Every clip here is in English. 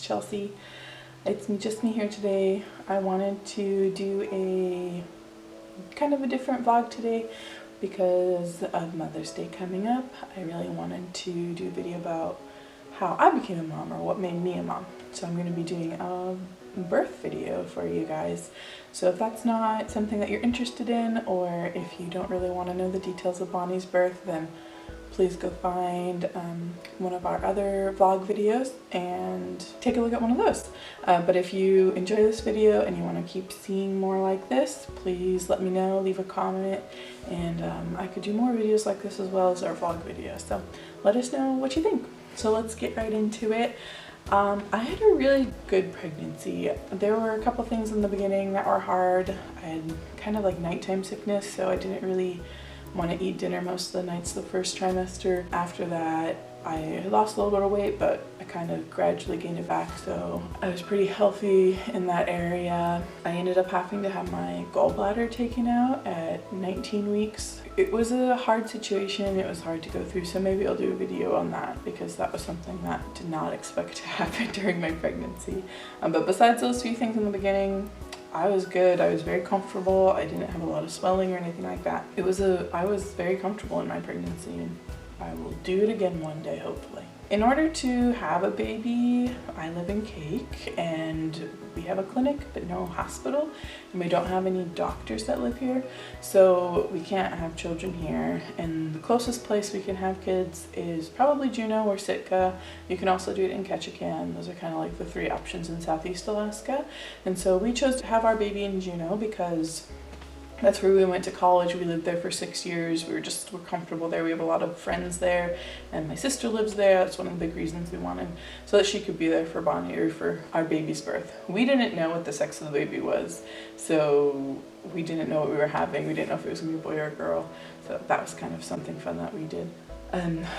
it's Chelsea. It's just me here today. I wanted to do a kind of a different vlog today because of Mother's Day coming up. I really wanted to do a video about how I became a mom, or what made me a mom. So I'm going to be doing a birth video for you guys. So if that's not something that you're interested in, or if you don't really want to know the details of Bonnie's birth, then please go find one of our other vlog videos and take a look at one of those. But if you enjoy this video and you want to keep seeing more like this, please let me know, leave a comment, and I could do more videos like this as well as our vlog videos. So let us know what you think. So let's get right into it. I had a really good pregnancy. There were a couple things in the beginning that were hard. I had kind of like nighttime sickness, so I didn't really want to eat dinner most of the nights the first trimester. After that, I lost a little bit of weight, but I kind of gradually gained it back, so I was pretty healthy in that area. I ended up having to have my gallbladder taken out at 19 weeks. It was a hard situation, it was hard to go through, so maybe I'll do a video on that because that was something that I did not expect to happen during my pregnancy. But besides those few things in the beginning, I was good. I was very comfortable. I didn't have a lot of swelling or anything like that. I was very comfortable in my pregnancy, and I will do it again one day, hopefully. In order to have a baby, I live in Cake, and we have a clinic but no hospital, and we don't have any doctors that live here, so we can't have children here. And the closest place we can have kids is probably Juneau or Sitka. You can also do it in Ketchikan. Those are kind of like the three options in Southeast Alaska. And so we chose to have our baby in Juneau because that's where we went to college. We lived there for 6 years. We're comfortable there. We have a lot of friends there, and my sister lives there. That's one of the big reasons we wanted, so that she could be there for Bonnie, or for our baby's birth. We didn't know what the sex of the baby was, so we didn't know what we were having. We didn't know if it was gonna be a boy or a girl, so that was kind of something fun that we did.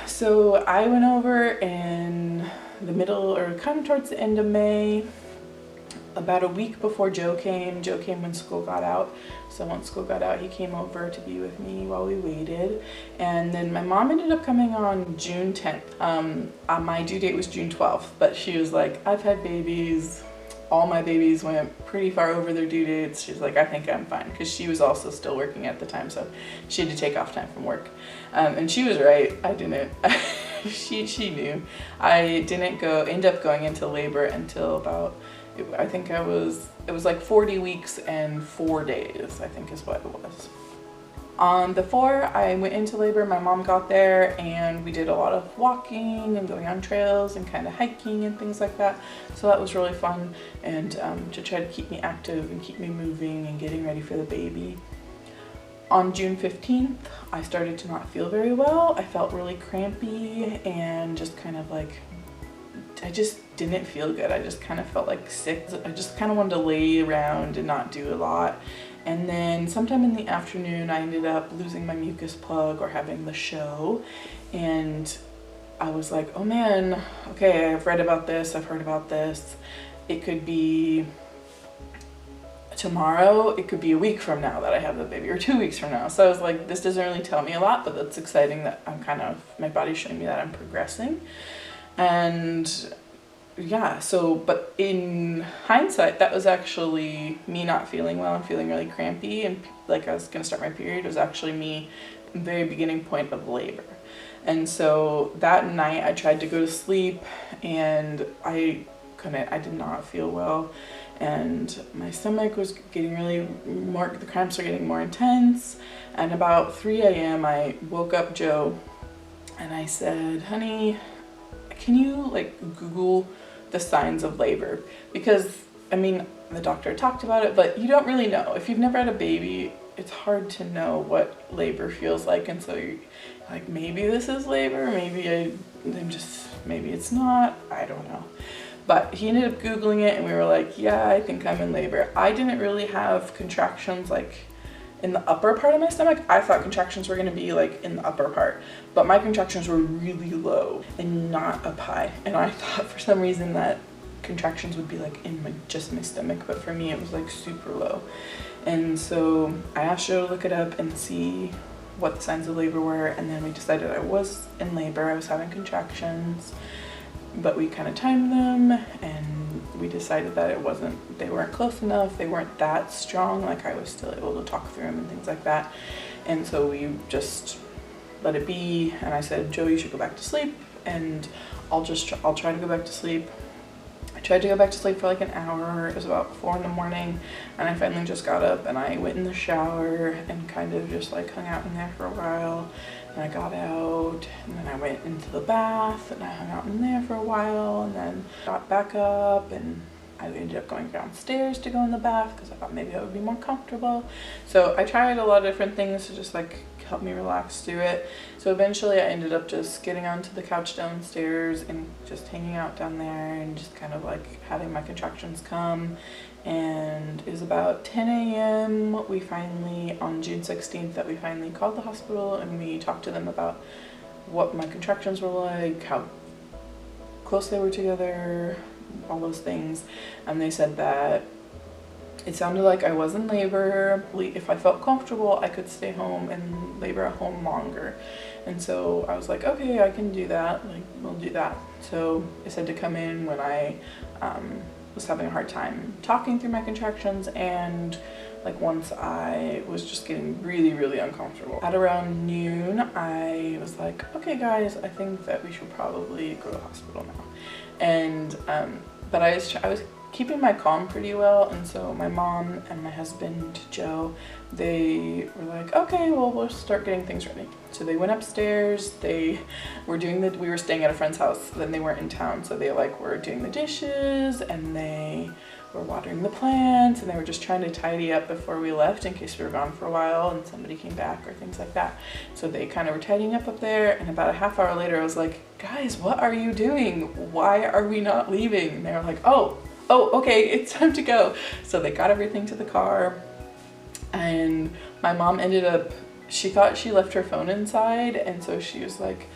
So I went over in the middle, or kind of towards the end of May, about a week before Joe came. Joe came when school got out. So once school got out, he came over to be with me while we waited. And then my mom ended up coming on June 10th. My due date was June 12th, but she was like, I've had babies. All my babies went pretty far over their due dates. She's like, I think I'm fine, because she was also still working at the time, so she had to take off time from work. And she was right. I didn't. she knew. I didn't end up going into labor until about, I think it was like 40 weeks and 4 days, I think is what it was. Before I went into labor, my mom got there, and we did a lot of walking and going on trails and kind of hiking and things like that. So that was really fun, and to try to keep me active and keep me moving and getting ready for the baby. On June 15th, I started to not feel very well. I felt really crampy and just kind of like, I just didn't feel good. I just kind of felt like sick. I just kind of wanted to lay around and not do a lot. And then sometime in the afternoon, I ended up losing my mucus plug, or having the show. And I was like, oh man, okay, I've read about this, I've heard about this. It could be tomorrow, it could be a week from now that I have the baby, or 2 weeks from now. So I was like, this doesn't really tell me a lot, but that's exciting that my body's showing me that I'm progressing. And yeah, so, but in hindsight, that was actually me not feeling well and feeling really crampy, and like I was gonna start my period. It was actually me, very beginning point of labor. And so that night I tried to go to sleep, and I did not feel well, and my stomach was getting the cramps were getting more intense. And about 3 a.m. I woke up Joe, and I said, honey, can you like Google the signs of labor? Because I mean, the doctor talked about it, but you don't really know. If you've never had a baby, it's hard to know what labor feels like. And so you're like, maybe this is labor, maybe maybe it's not, I don't know. But he ended up Googling it, and we were like, yeah, I think I'm in labor. I didn't really have contractions like in the upper part of my stomach. I thought contractions were going to be like in the upper part, but my contractions were really low and not up high. And I thought for some reason that contractions would be like in just my stomach, but for me it was like super low. And so I asked Joe to look it up and see what the signs of labor were, and then we decided I was in labor. I was having contractions. but we kind of timed them, and we decided that they weren't close enough, they weren't that strong, like I was still able to talk through them and things like that. And so we just let it be, and I said, Joe, you should go back to sleep, and I'll try to go back to sleep. I tried to go back to sleep for like an hour. It was about 4 in the morning, and I finally just got up and I went in the shower and kind of just like hung out in there for a while. And I got out, and then I went into the bath and I hung out in there for a while, and then got back up, and I ended up going downstairs to go in the bath because I thought maybe I would be more comfortable. So I tried a lot of different things to just like help me relax through it. So eventually I ended up just getting onto the couch downstairs and just hanging out down there and just kind of like having my contractions come. And it was about 10 a.m. we finally, on June 16th, that we finally called the hospital, and we talked to them about what my contractions were like, how close they were together, all those things. And they said that it sounded like I was in labor. If I felt comfortable, I could stay home and labor at home longer. And so I was like, okay, I can do that, like we'll do that. So they said to come in when I was having a hard time talking through my contractions, and like once I was just getting really, really uncomfortable. At around noon, I was like, okay guys, I think that we should probably go to the hospital now. And but I was keeping my calm pretty well, and so my mom and my husband Joe, they were like, okay, well, we'll start getting things ready. So they went upstairs. They were we were staying at a friend's house, then they weren't in town, so they like were doing the dishes, and they were watering the plants, and they were just trying to tidy up before we left in case we were gone for a while and somebody came back or things like that. So they kind of were tidying up there, and about a half hour later I was like, guys, what are you doing? Why are we not leaving? And they were like, oh, okay, it's time to go. So they got everything to the car, and my mom ended up, she thought she left her phone inside, and so she was like,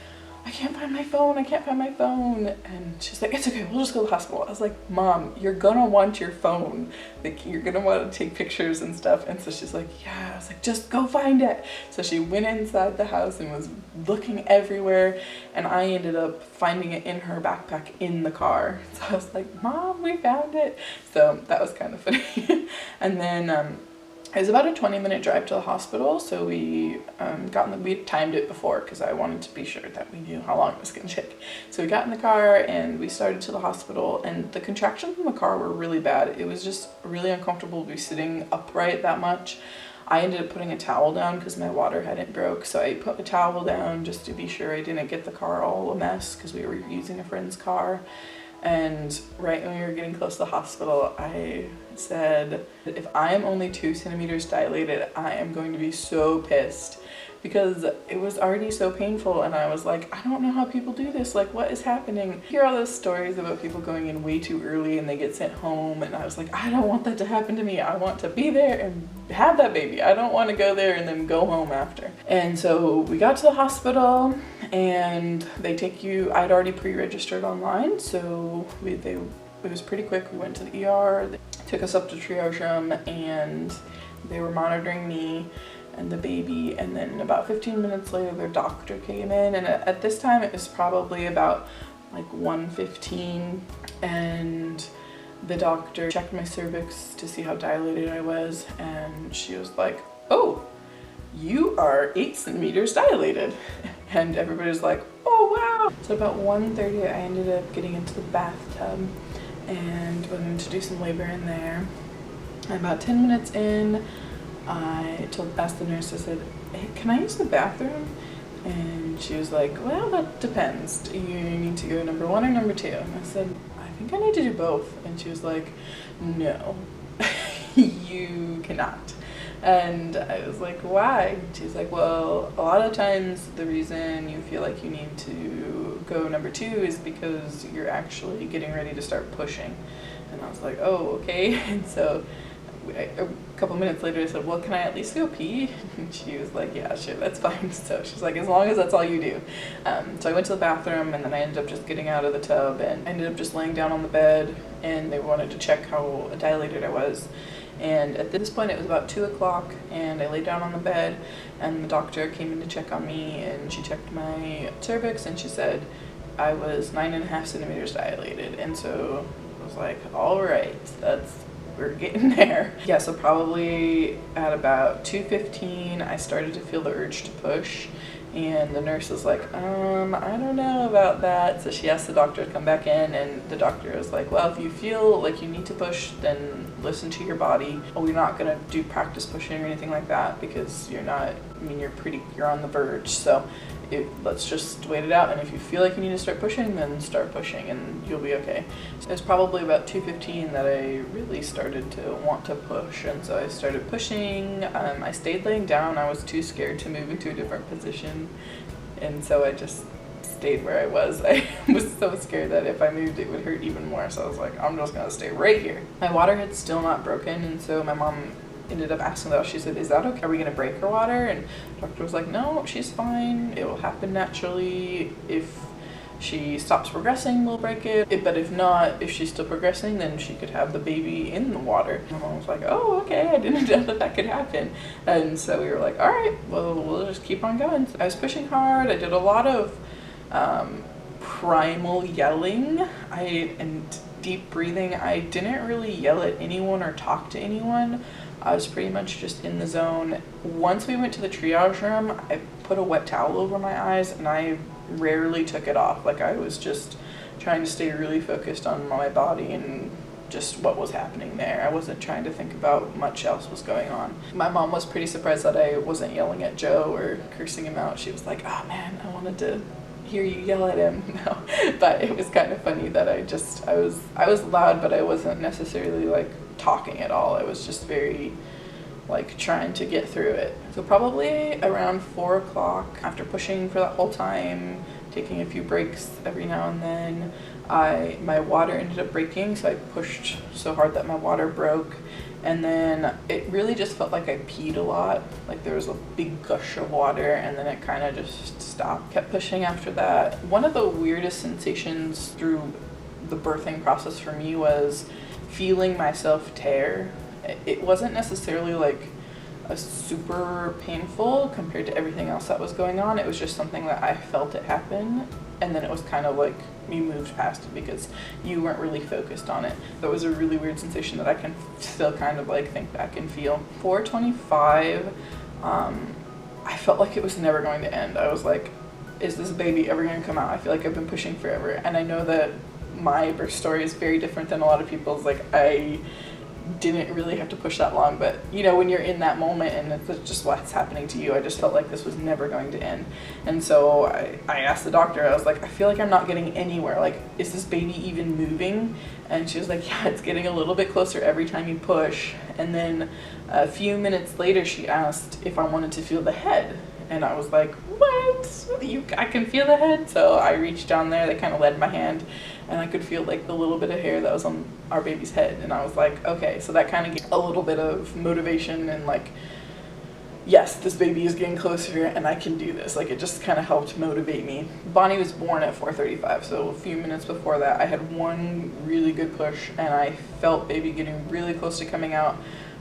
I can't find my phone, I can't find my phone. And she's like, it's okay, we'll just go to the hospital. I was like, Mom, you're gonna want your phone. Like, you're gonna want to take pictures and stuff. And so she's like, yeah. I was like, just go find it. So she went inside the house and was looking everywhere, and I ended up finding it in her backpack in the car. So I was like, Mom, we found it. So that was kind of funny. And then it was about a 20-minute drive to the hospital, so we we timed it before because I wanted to be sure that we knew how long it was going to take. So we got in the car and we started to the hospital, and the contractions in the car were really bad. It was just really uncomfortable to be sitting upright that much. I ended up putting a towel down because my water hadn't broke, so I put a towel down just to be sure I didn't get the car all a mess because we were using a friend's car. And right when we were getting close to the hospital, I said, if I am only 2 centimeters dilated, I am going to be so pissed, because it was already so painful. And I was like, I don't know how people do this. Like, what is happening? I hear all those stories about people going in way too early and they get sent home. And I was like, I don't want that to happen to me. I want to be there and have that baby. I don't want to go there and then go home after. And so we got to the hospital, and they take you, I'd already pre-registered online, so it was pretty quick. We went to the ER, they took us up to triage room, and they were monitoring me and the baby. And then about 15 minutes later, their doctor came in, and at this time it was probably about like 1:15, and the doctor checked my cervix to see how dilated I was, and she was like, oh, you are 8 centimeters dilated. And everybody was like, oh wow. So about 1:30 I ended up getting into the bathtub and went to do some labor in there. And about 10 minutes in, I asked the nurse, I said, hey, can I use the bathroom? And she was like, well, that depends. Do you need to go number 1 or number 2? And I said, I think I need to do both. And she was like, no, you cannot. And I was like, why? She's like, well, a lot of times the reason you feel like you need to go number 2 is because you're actually getting ready to start pushing. And I was like, oh, okay. And so a couple minutes later I said, well, can I at least go pee? And she was like, yeah, sure, that's fine. So she's like, as long as that's all you do. So I went to the bathroom, and then I ended up just getting out of the tub and ended up just laying down on the bed, and they wanted to check how dilated I was. And at this point it was about 2 o'clock, and I laid down on the bed, and the doctor came in to check on me, and she checked my cervix, and she said, I was 9.5 centimeters dilated, and so I was like, all right, we're getting there. Yeah, so probably at about 2:15, I started to feel the urge to push, and the nurse was like, I don't know about that. So she asked the doctor to come back in, and the doctor was like, well, if you feel like you need to push, then listen to your body. We're not gonna do practice pushing or anything like that because you're not, I mean, you're on the verge. So let's just wait it out, and if you feel like you need to start pushing, then start pushing and you'll be okay. So it was probably about 2:15 that I really started to want to push, and so I started pushing. I stayed laying down. I was too scared to move into a different position, and so I just stayed where I was. I was so scared that if I moved it would hurt even more, so I was like, I'm just gonna stay right here. My water had still not broken, and so my mom ended up asking though. She said, is that okay? Are we gonna break her water? And the doctor was like, no, she's fine. It will happen naturally. If she stops progressing, we'll break it. But if not, if she's still progressing, then she could have the baby in the water. My mom was like, oh, okay, I didn't know that could happen. And so we were like, all right, well, we'll just keep on going. I was pushing hard. I did a lot of primal yelling and deep breathing. I didn't really yell at anyone or talk to anyone. I was pretty much just in the zone. Once we went to the triage room, I put a wet towel over my eyes, and I rarely took it off. Like, I was just trying to stay really focused on my body and just what was happening there. I wasn't trying to think about much else was going on. My mom was pretty surprised that I wasn't yelling at Joe or cursing him out. She was like, oh man, I wanted to hear you yell at him. No, but it was kind of funny that I was loud, but I wasn't necessarily like talking at all. I was just very like trying to get through it. So probably around 4 o'clock, after pushing for that whole time, taking a few breaks every now and then, my water ended up breaking, so I pushed so hard that my water broke, and then it really just felt like I peed a lot. Like there was a big gush of water, and then it kind of just stopped. Kept pushing after that. One of the weirdest sensations through the birthing process for me was feeling myself tear. It wasn't necessarily like a super painful compared to everything else that was going on. It was just something that I felt it happen, and then it was kind of like you moved past it because you weren't really focused on it. That was a really weird sensation that I can still kind of like think back and feel. 4:25, I felt like it was never going to end. I was like, is this baby ever going to come out? I feel like I've been pushing forever, and I know that my birth story is very different than a lot of people's. Like, I didn't really have to push that long, but you know, when you're in that moment and it's just what's happening to you, I just felt like this was never going to end. And so I asked the doctor, I was like, I feel like I'm not getting anywhere. Like, is this baby even moving? And she was like, yeah, it's getting a little bit closer every time you push. And then a few minutes later, she asked if I wanted to feel the head. And I was like, what? I can feel the head? So I reached down there, they kind of led my hand, and I could feel like the little bit of hair that was on our baby's head. And I was like, okay, so that kind of gave a little bit of motivation and like, yes, this baby is getting closer and I can do this. Like, it just kind of helped motivate me. Bonnie was born at 4:35, so a few minutes before that, I had one really good push, and I felt baby getting really close to coming out.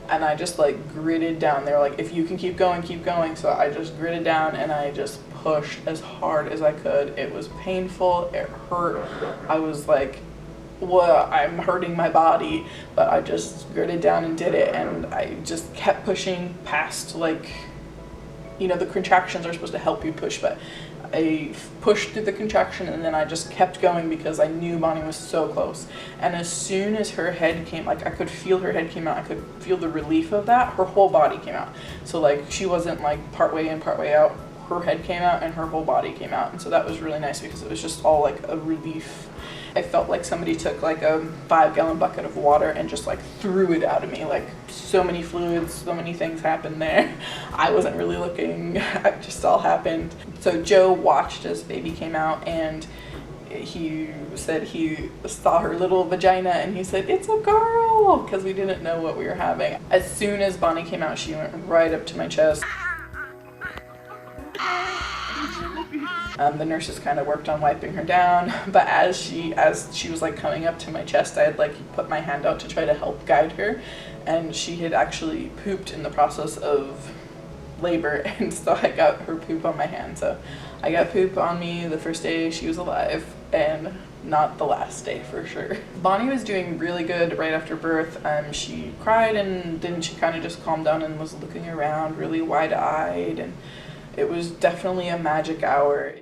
And I just like gritted down there, like, if you can keep going, keep going. So I just gritted down and I just pushed as hard as I could. It was painful, it hurt. I was like, well, I'm hurting my body, but I just gritted down and did it. And I just kept pushing past, like, you know, the contractions are supposed to help you push, but I pushed through the contraction, and then I just kept going because I knew Bonnie was so close. And as soon as her head came, like, I could feel her head came out, I could feel the relief of that, her whole body came out. So like, she wasn't like part way in, part way out. Her head came out and her whole body came out. And so that was really nice because it was just all like a relief. I felt like somebody took like a 5-gallon bucket of water and just like threw it out of me. Like, so many fluids, so many things happened there. I wasn't really looking, it just all happened. So Joe watched as baby came out, and he said he saw her little vagina and he said, it's a girl, because we didn't know what we were having. As soon as Bonnie came out, she went right up to my chest. The nurses kind of worked on wiping her down, but as she was like coming up to my chest, I had like put my hand out to try to help guide her, and she had actually pooped in the process of labor, and so I got her poop on my hand. So I got poop on me the first day she was alive, and not the last day for sure. Bonnie was doing really good right after birth. She cried, and then she kind of just calmed down and was looking around really wide-eyed, and it was definitely a magic hour.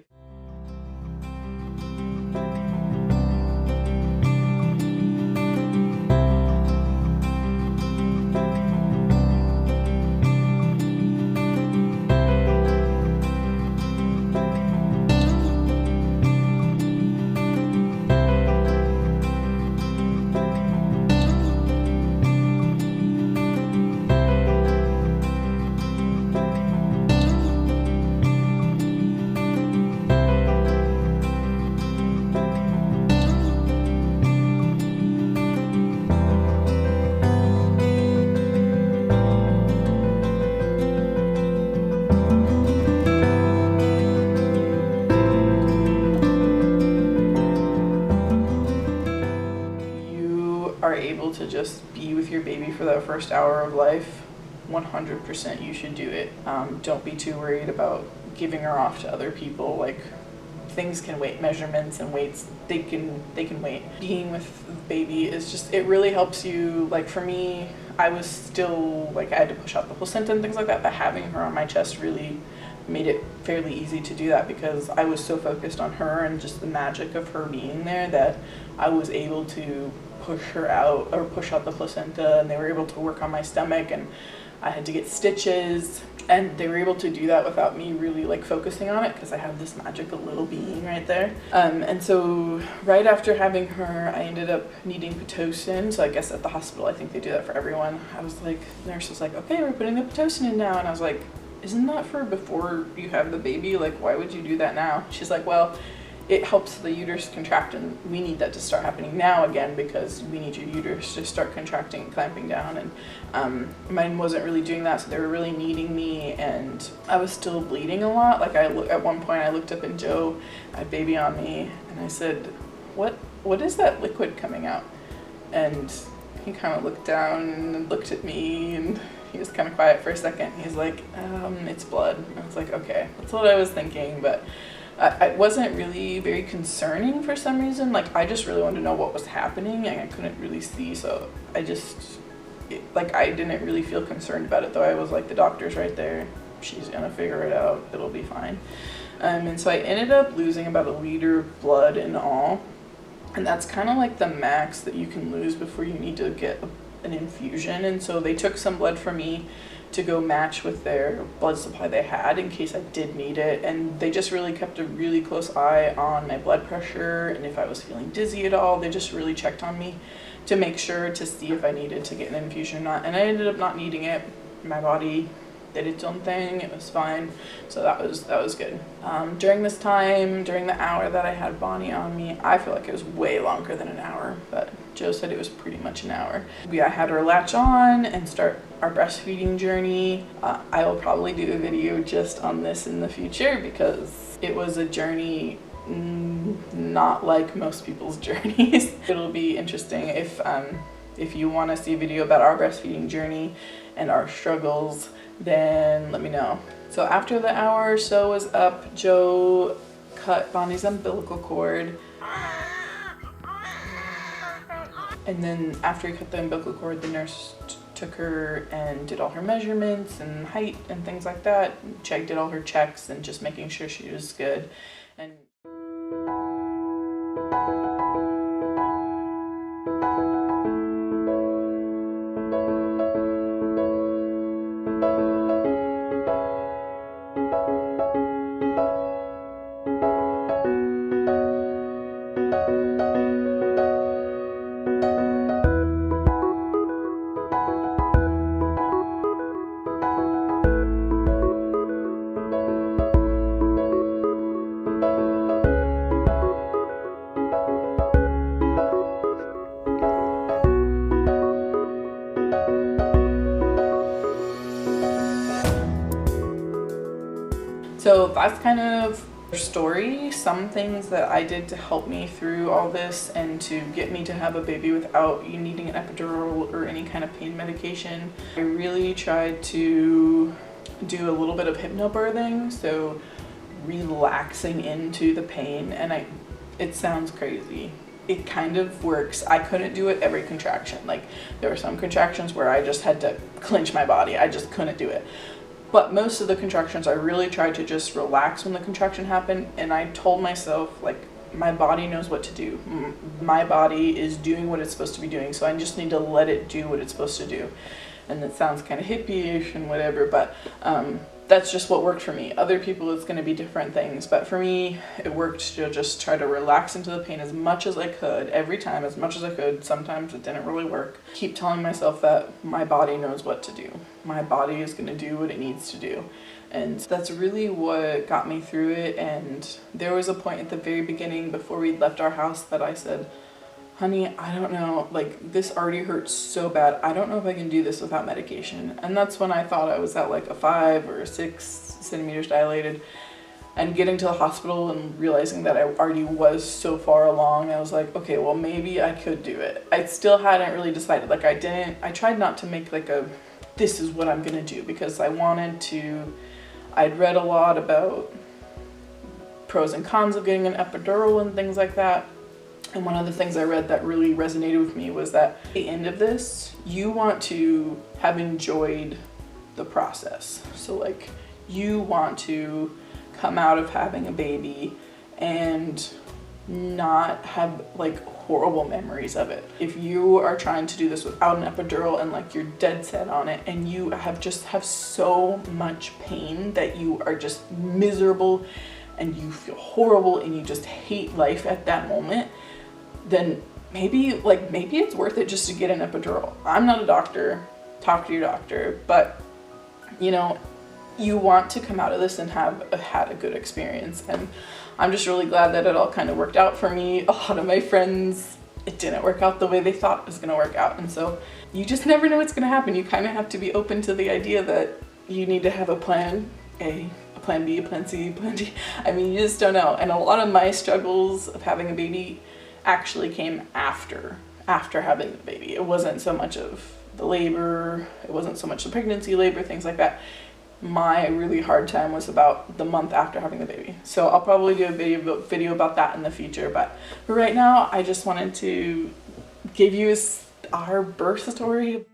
Are able to just be with your baby for that first hour of life, 100% you should do it. Don't be too worried about giving her off to other people. Like, things can wait, measurements and weights, they can wait. Being with the baby is just, it really helps you. Like for me, I was still, like, I had to push out the placenta and things like that, but having her on my chest really made it fairly easy to do that, because I was so focused on her and just the magic of her being there that I was able to push her out, or push out the placenta, and they were able to work on my stomach, and I had to get stitches, and they were able to do that without me really like focusing on it, because I have this magical little being right there. And so right after having her, I ended up needing Pitocin. So I guess at the hospital, I think they do that for everyone. I was like, the nurse was like, okay, we're putting the Pitocin in now, and I was like, isn't that for before you have the baby? Like, why would you do that now? She's like, well, it helps the uterus contract, and we need that to start happening now again, because we need your uterus to start contracting and clamping down. And mine wasn't really doing that, so they were really needing me, and I was still bleeding a lot. Like, at one point I looked up, and Joe had baby on me, and I said, what is that liquid coming out? And he kind of looked down and looked at me, and he was kind of quiet for a second. He's like, it's blood. And I was like, okay, that's what I was thinking, but it wasn't really very concerning for some reason. Like, I just really wanted to know what was happening, and I couldn't really see, so I didn't really feel concerned about it, though I was like, the doctor's right there, she's gonna figure it out, it'll be fine. And so I ended up losing about 1 liter of blood in all, and that's kind of like the max that you can lose before you need to get an infusion. And so they took some blood from me to go match with their blood supply they had in case I did need it, and they just really kept a really close eye on my blood pressure, and if I was feeling dizzy at all, they just really checked on me to make sure to see if I needed to get an infusion or not, and I ended up not needing it. My body did its own thing, it was fine, so that was good. During this time, during the hour that I had Bonnie on me, I feel like it was way longer than an hour, but Joe said it was pretty much an hour. I had her latch on and start our breastfeeding journey. I will probably do a video just on this in the future, because it was a journey not like most people's journeys. It'll be interesting. If you want to see a video about our breastfeeding journey and our struggles, then let me know. So after the hour or so was up, Joe cut Bonnie's umbilical cord. And then after he cut the umbilical cord, the nurse took her and did all her measurements and height and things like that. Did all her checks and just making sure she was good. And so that's kind of the story. Some things that I did to help me through all this and to get me to have a baby without you needing an epidural or any kind of pain medication. I really tried to do a little bit of hypnobirthing, so relaxing into the pain, and it sounds crazy. It kind of works. I couldn't do it every contraction. Like, there were some contractions where I just had to clench my body. I just couldn't do it. But most of the contractions, I really tried to just relax when the contraction happened, and I told myself, like, my body knows what to do. My body is doing what it's supposed to be doing, so I just need to let it do what it's supposed to do. And it sounds kind of hippie-ish and whatever, but that's just what worked for me. Other people, it's going to be different things, but for me, it worked to just try to relax into the pain as much as I could, every time, as much as I could. Sometimes it didn't really work. Keep telling myself that my body knows what to do. My body is going to do what it needs to do. And that's really what got me through it. And there was a point at the very beginning before we left our house that I said, honey, I don't know, like, this already hurts so bad. I don't know if I can do this without medication. And that's when I thought I was at like a 5 or 6 centimeters dilated. And getting to the hospital and realizing that I already was so far along, I was like, okay, well, maybe I could do it. I still hadn't really decided. Like, I tried not to make like a, this is what I'm gonna do, because I wanted to, I'd read a lot about pros and cons of getting an epidural and things like that. And one of the things I read that really resonated with me was that at the end of this, you want to have enjoyed the process. So like, you want to come out of having a baby and not have like horrible memories of it. If you are trying to do this without an epidural and like you're dead set on it, and you have so much pain that you are just miserable and you feel horrible and you just hate life at that moment, then maybe it's worth it just to get an epidural. I'm not a doctor, talk to your doctor, but you know, you want to come out of this and have had a good experience. And I'm just really glad that it all kind of worked out for me. A lot of my friends, it didn't work out the way they thought it was gonna work out. And so you just never know what's gonna happen. You kind of have to be open to the idea that you need to have a plan A, a plan B, a plan C, a plan D. I mean, you just don't know. And a lot of my struggles of having a baby actually came after having the baby. It wasn't so much of the labor, it wasn't so much the pregnancy, labor, things like that. My really hard time was about the month after having the baby. So I'll probably do a video about that in the future, but for right now, I just wanted to give you our birth story.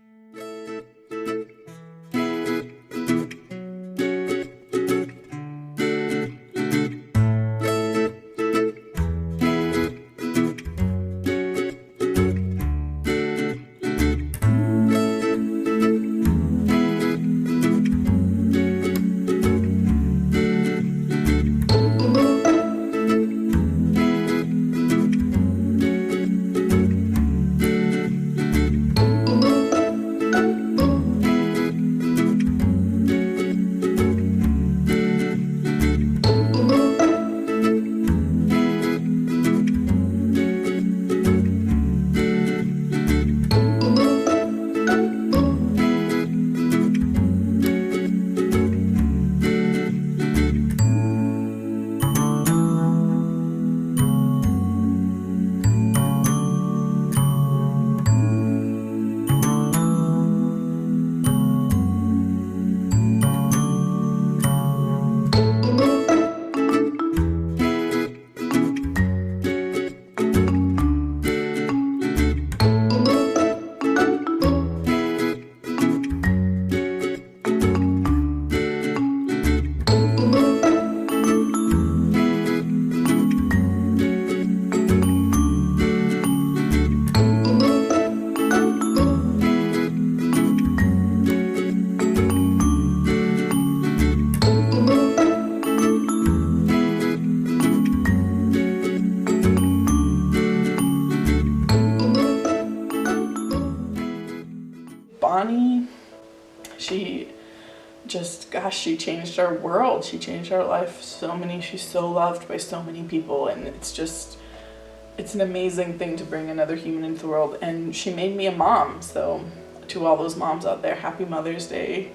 She changed our world. She changed our life. She's so loved by so many people, and it's an amazing thing to bring another human into the world. And she made me a mom. So to all those moms out there, happy Mother's Day.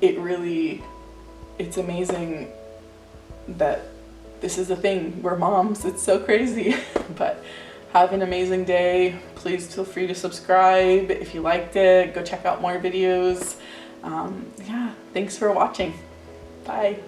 It's amazing that this is a thing. We're moms. It's so crazy. But have an amazing day. Please feel free to subscribe if you liked it. Go check out more videos. Yeah, thanks for watching. Bye.